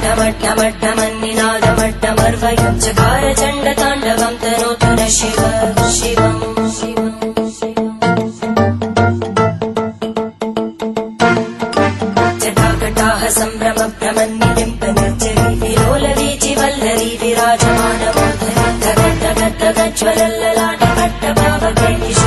ढमड्ढमड्ढमन्निनादमड्ढमर्वयं चकार चण्डताण्डवं तनोतु न शिव शिवम् जटाकटाह सम्भ्रमभ्रमन्निलिम्पनिर्जरी विलोलवीचि वल्लरी विराजमानमूर्धनि धगद्धगद्धगज्ज्वलल्ललाटभट्टभावगैः